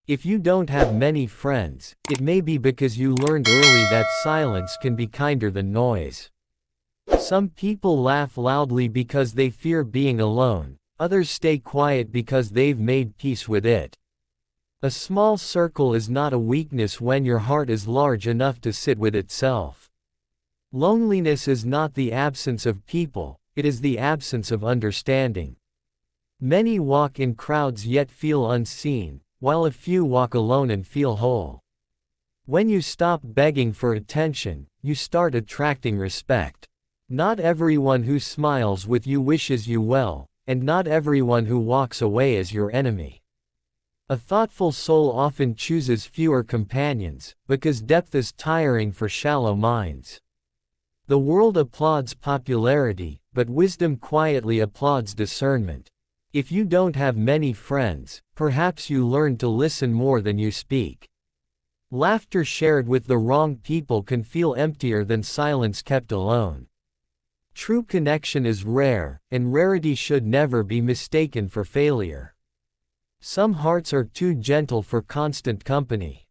If you don't have many friends, it may be because you learned early that silence can be kinder than noise. Some people laugh loudly because they fear being alone, others stay quiet because they've made peace with it. A small circle is not a weakness when your heart is large enough to sit with itself. Loneliness is not the absence of people, it is the absence of understanding. Many walk in crowds yet feel unseen, while a few walk alone and feel whole. When you stop begging for attention, you start attracting respect. Not everyone who smiles with you wishes you well, and not everyone who walks away is your enemy. A thoughtful soul often chooses fewer companions, because depth is tiring for shallow minds. The world applauds popularity, but wisdom quietly applauds discernment. If you don't have many friends, perhaps you learn to listen more than you speak. Laughter shared with the wrong people can feel emptier than silence kept alone. True connection is rare, and rarity should never be mistaken for failure. Some hearts are too gentle for constant company.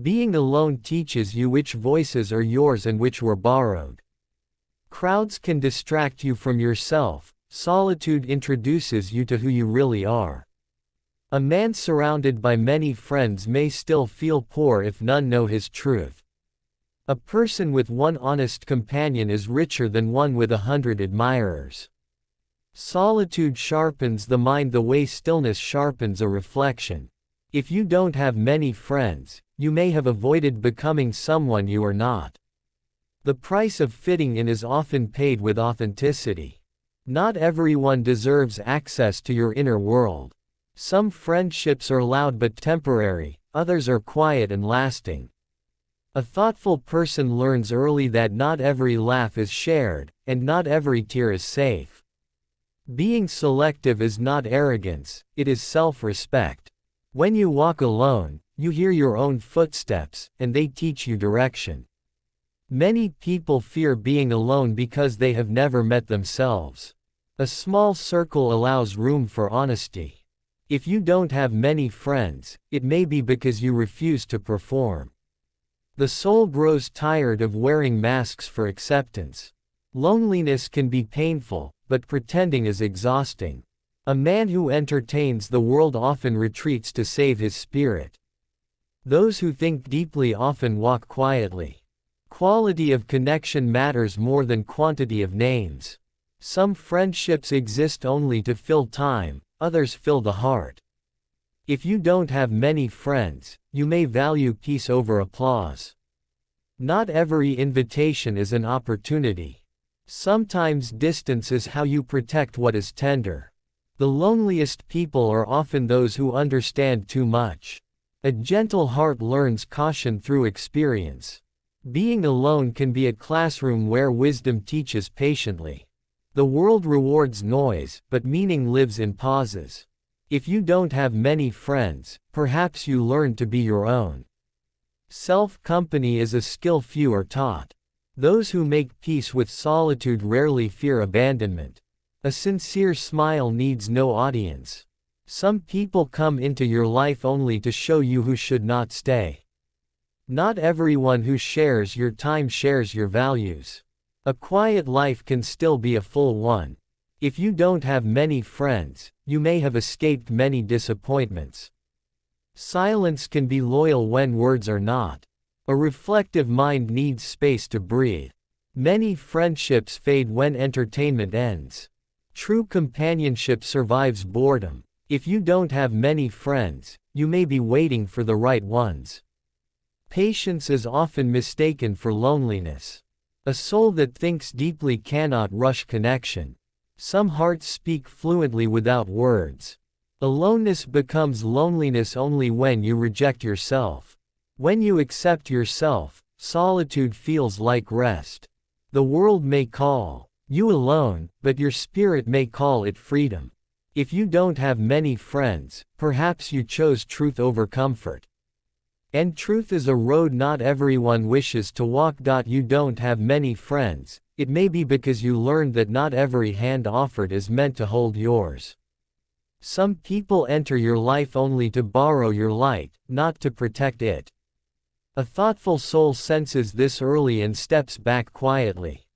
Being alone teaches you which voices are yours and which were borrowed. Crowds can distract you from yourself. Solitude introduces you to who you really are. A man surrounded by many friends may still feel poor if none know his truth. A person with one honest companion is richer than one with 100 admirers. Solitude sharpens the mind the way stillness sharpens a reflection. If you don't have many friends, you may have avoided becoming someone you are not. The price of fitting in is often paid with authenticity. Not everyone deserves access to your inner world. Some friendships are loud but temporary, others are quiet and lasting. A thoughtful person learns early that not every laugh is shared, and not every tear is safe. Being selective is not arrogance, it is self-respect. When you walk alone, you hear your own footsteps, and they teach you direction. Many people fear being alone because they have never met themselves. A small circle allows room for honesty. If you don't have many friends, it may be because you refuse to perform. The soul grows tired of wearing masks for acceptance. Loneliness can be painful, but pretending is exhausting. A man who entertains the world often retreats to save his spirit. Those who think deeply often walk quietly. Quality of connection matters more than quantity of names. Some friendships exist only to fill time, others fill the heart. If you don't have many friends, you may value peace over applause. Not every invitation is an opportunity. Sometimes distance is how you protect what is tender. The loneliest people are often those who understand too much. A gentle heart learns caution through experience. Being alone can be a classroom where wisdom teaches patiently. The world rewards noise, but meaning lives in pauses. If you don't have many friends, perhaps you learn to be your own. Self-company is a skill few are taught. Those who make peace with solitude rarely fear abandonment. A sincere smile needs no audience. Some people come into your life only to show you who should not stay. Not everyone who shares your time shares your values. A quiet life can still be a full one. If you don't have many friends, you may have escaped many disappointments. Silence can be loyal when words are not. A reflective mind needs space to breathe. Many friendships fade when entertainment ends. True companionship survives boredom. If you don't have many friends, you may be waiting for the right ones. Patience is often mistaken for loneliness. A soul that thinks deeply cannot rush connection. Some hearts speak fluently without words. Aloneness becomes loneliness only when you reject yourself. When you accept yourself, solitude feels like rest. The world may call you alone, but your spirit may call it freedom. If you don't have many friends, perhaps you chose truth over comfort. And truth is a road not everyone wishes to walk. You don't have many friends, it may be because you learned that not every hand offered is meant to hold yours. Some people enter your life only to borrow your light, not to protect it. A thoughtful soul senses this early and steps back quietly.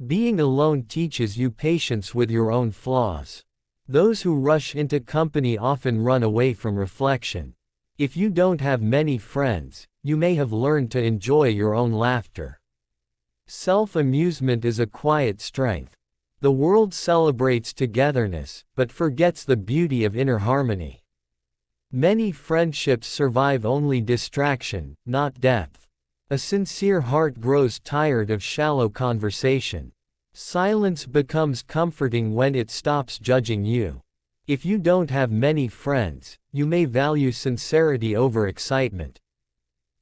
Being alone teaches you patience with your own flaws. Those who rush into company often run away from reflection. If you don't have many friends, you may have learned to enjoy your own laughter. Self-amusement is a quiet strength. The world celebrates togetherness, but forgets the beauty of inner harmony. Many friendships survive only distraction, not depth. A sincere heart grows tired of shallow conversation. Silence becomes comforting when it stops judging you. If you don't have many friends, you may value sincerity over excitement.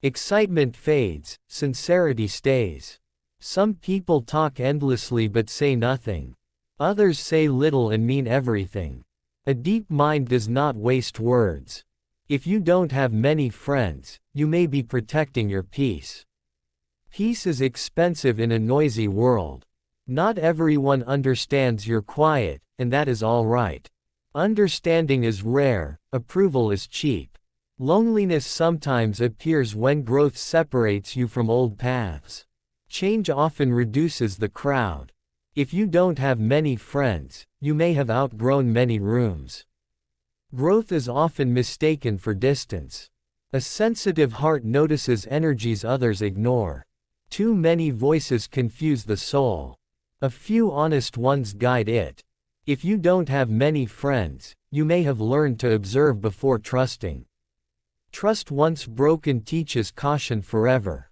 Excitement fades, sincerity stays. Some people talk endlessly but say nothing. Others say little and mean everything. A deep mind does not waste words. If you don't have many friends, you may be protecting your peace. Peace is expensive in a noisy world. Not everyone understands your quiet, and that is all right. Understanding is rare, approval is cheap. Loneliness sometimes appears when growth separates you from old paths. Change often reduces the crowd. If you don't have many friends, you may have outgrown many rooms. Growth is often mistaken for distance. A sensitive heart notices energies others ignore. Too many voices confuse the soul. A few honest ones guide it. If you don't have many friends, you may have learned to observe before trusting. Trust once broken teaches caution forever.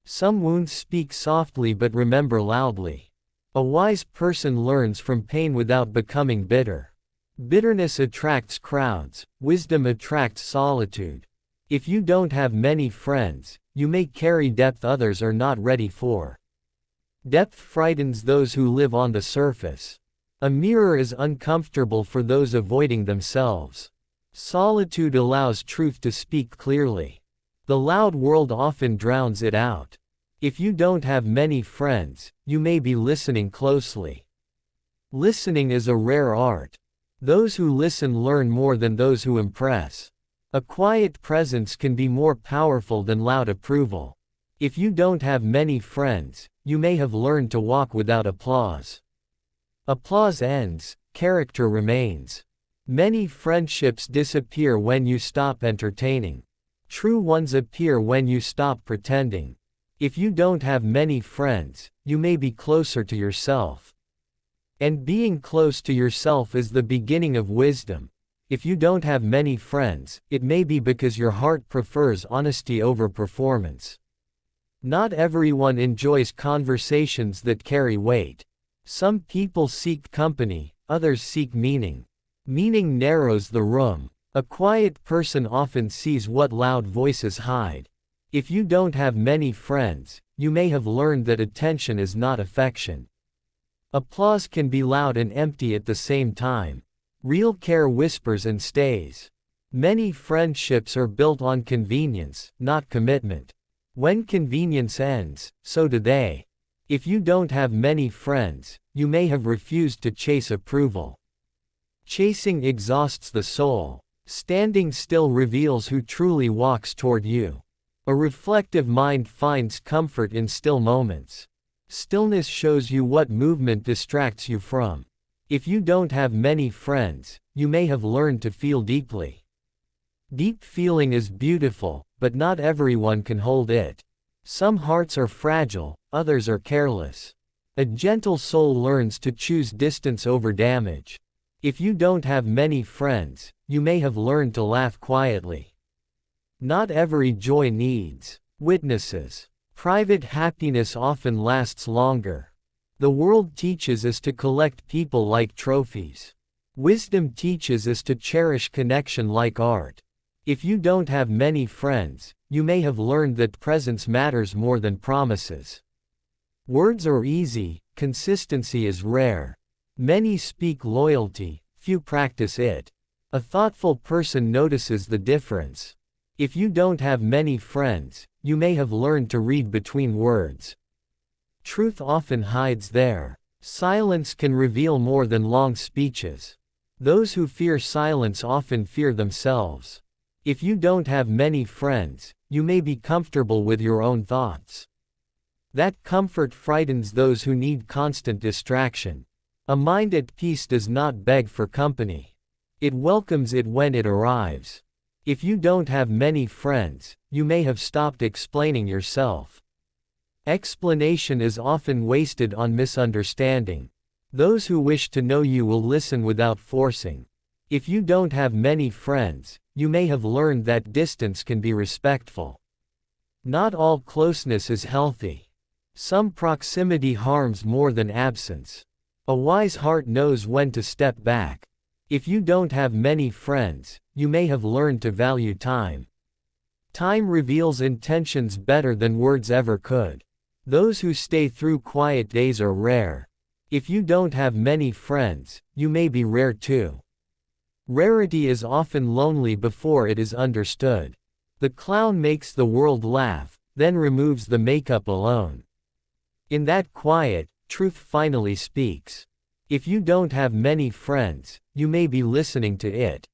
Some wounds speak softly but remember loudly. A wise person learns from pain without becoming bitter. Bitterness attracts crowds, wisdom attracts solitude. If you don't have many friends, you may carry depth others are not ready for. Depth frightens those who live on the surface. A mirror is uncomfortable for those avoiding themselves. Solitude allows truth to speak clearly. The loud world often drowns it out. If you don't have many friends, you may be listening closely. Listening is a rare art. Those who listen learn more than those who impress. A quiet presence can be more powerful than loud approval. If you don't have many friends, you may have learned to walk without applause. Applause ends, character remains. Many friendships disappear when you stop entertaining. True ones appear when you stop pretending. If you don't have many friends, you may be closer to yourself. And being close to yourself is the beginning of wisdom. If you don't have many friends, it may be because your heart prefers honesty over performance. Not everyone enjoys conversations that carry weight. Some people seek company, others seek meaning. Meaning narrows the room. A quiet person often sees what loud voices hide. If you don't have many friends, you may have learned that attention is not affection. Applause can be loud and empty at the same time. Real care whispers and stays. Many friendships are built on convenience, not commitment. When convenience ends, so do they. If you don't have many friends, you may have refused to chase approval. Chasing exhausts the soul. Standing still reveals who truly walks toward you. A reflective mind finds comfort in still moments. Stillness shows you what movement distracts you from. If you don't have many friends, you may have learned to feel deeply. Deep feeling is beautiful, but not everyone can hold it. Some hearts are fragile, others are careless. A gentle soul learns to choose distance over damage. If you don't have many friends, you may have learned to laugh quietly. Not every joy needs witnesses. Private happiness often lasts longer. The world teaches us to collect people like trophies. Wisdom teaches us to cherish connection like art. If you don't have many friends, you may have learned that presence matters more than promises. Words are easy, consistency is rare. Many speak loyalty, few practice it. A thoughtful person notices the difference. If you don't have many friends, you may have learned to read between words. Truth often hides there. Silence can reveal more than long speeches. Those who fear silence often fear themselves. If you don't have many friends, you may be comfortable with your own thoughts. That comfort frightens those who need constant distraction. A mind at peace does not beg for company. It welcomes it when it arrives. If you don't have many friends, you may have stopped explaining yourself. Explanation is often wasted on misunderstanding. Those who wish to know you will listen without forcing. If you don't have many friends, you may have learned that distance can be respectful. Not all closeness is healthy. Some proximity harms more than absence. A wise heart knows when to step back. If you don't have many friends, you may have learned to value time. Time reveals intentions better than words ever could. Those who stay through quiet days are rare. If you don't have many friends, you may be rare too. Rarity is often lonely before it is understood. The clown makes the world laugh, then removes the makeup alone. In that quiet, truth finally speaks. If you don't have many friends, you may be listening to it.